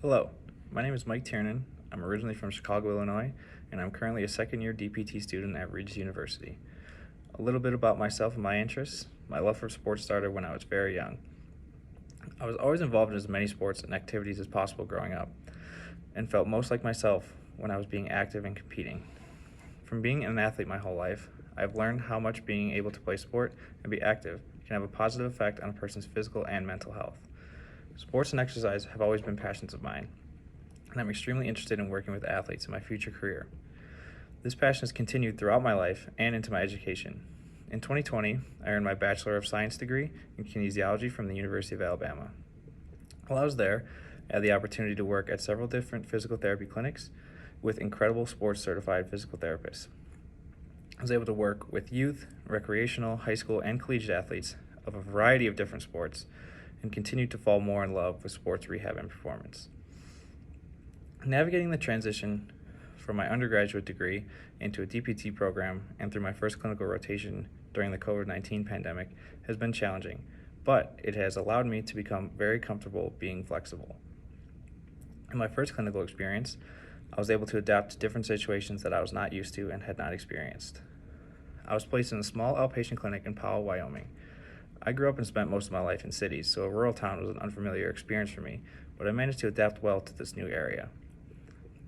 Hello, my name is Mike Tiernan. I'm originally from Chicago, Illinois, and I'm currently a second-year DPT student at Regis University. A little bit about myself and my interests. My love for sports started when I was very young. I was always involved in as many sports and activities as possible growing up, and felt most like myself when I was being active and competing. From being an athlete my whole life, I've learned how much being able to play sport and be active can have a positive effect on a person's physical and mental health. Sports and exercise have always been passions of mine, and I'm extremely interested in working with athletes in my future career. This passion has continued throughout my life and into my education. In 2020, I earned my Bachelor of Science degree in kinesiology from the University of Alabama. While I was there, I had the opportunity to work at several different physical therapy clinics with incredible sports certified physical therapists. I was able to work with youth, recreational, high school, and collegiate athletes of a variety of different sports and continued to fall more in love with sports rehab and performance. Navigating the transition from my undergraduate degree into a DPT program and through my first clinical rotation during the COVID-19 pandemic has been challenging, but it has allowed me to become very comfortable being flexible. In my first clinical experience, I was able to adapt to different situations that I was not used to and had not experienced. I was placed in a small outpatient clinic in Powell, Wyoming. I grew up and spent most of my life in cities, so a rural town was an unfamiliar experience for me, but I managed to adapt well to this new area.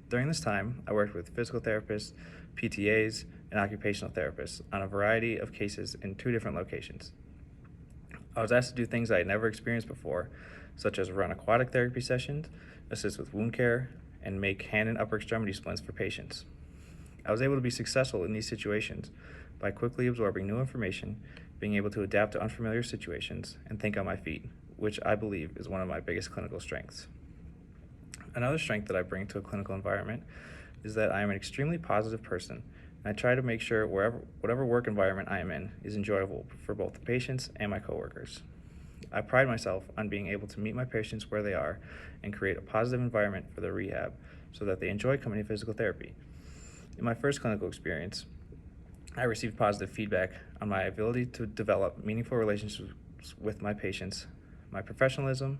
During this time, I worked with physical therapists, PTAs, and occupational therapists on a variety of cases in 2 different locations. I was asked to do things I had never experienced before, such as run aquatic therapy sessions, assist with wound care, and make hand and upper extremity splints for patients. I was able to be successful in these situations by quickly absorbing new information, being able to adapt to unfamiliar situations, and think on my feet, which I believe is one of my biggest clinical strengths. Another strength that I bring to a clinical environment is that I am an extremely positive person, and I try to make sure whatever work environment I am in is enjoyable for both the patients and my coworkers. I pride myself on being able to meet my patients where they are and create a positive environment for their rehab so that they enjoy coming to physical therapy. In my first clinical experience, I received positive feedback on my ability to develop meaningful relationships with my patients, my professionalism,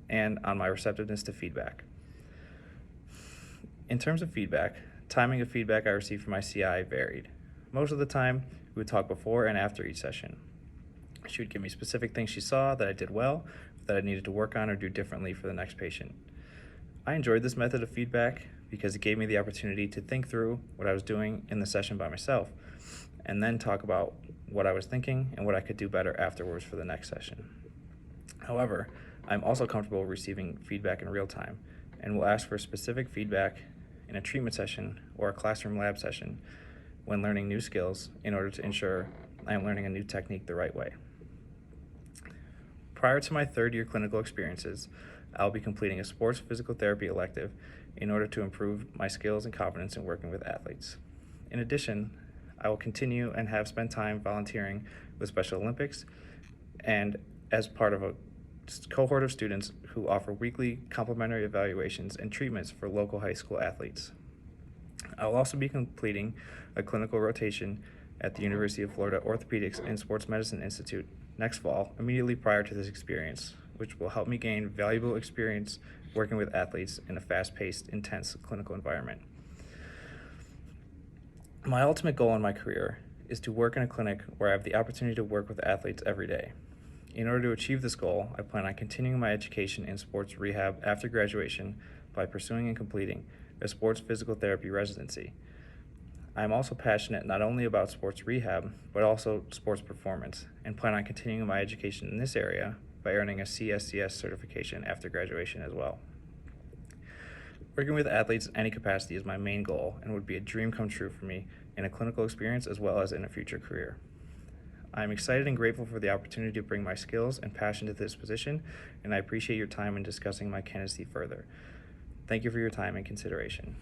and on my receptiveness to feedback. In terms of feedback, timing of feedback I received from my CI varied. Most of the time, we would talk before and after each session. She would give me specific things she saw that I did well, that I needed to work on or do differently for the next patient. I enjoyed this method of feedback because it gave me the opportunity to think through what I was doing in the session by myself, and then talk about what I was thinking and what I could do better afterwards for the next session. However, I'm also comfortable receiving feedback in real time and will ask for specific feedback in a treatment session or a classroom lab session when learning new skills in order to ensure I am learning a new technique the right way. Prior to my 3rd year clinical experiences, I'll be completing a sports physical therapy elective in order to improve my skills and confidence in working with athletes. In addition, I will continue and have spent time volunteering with Special Olympics and as part of a cohort of students who offer weekly complimentary evaluations and treatments for local high school athletes. I will also be completing a clinical rotation at the University of Florida Orthopedics and Sports Medicine Institute next fall, immediately prior to this experience, which will help me gain valuable experience working with athletes in a fast-paced, intense clinical environment. My ultimate goal in my career is to work in a clinic where I have the opportunity to work with athletes every day. In order to achieve this goal, I plan on continuing my education in sports rehab after graduation by pursuing and completing a sports physical therapy residency. I am also passionate not only about sports rehab, but also sports performance, and plan on continuing my education in this area by earning a CSCS certification after graduation as well. Working with athletes in any capacity is my main goal and would be a dream come true for me in a clinical experience as well as in a future career. I am excited and grateful for the opportunity to bring my skills and passion to this position, and I appreciate your time in discussing my candidacy further. Thank you for your time and consideration.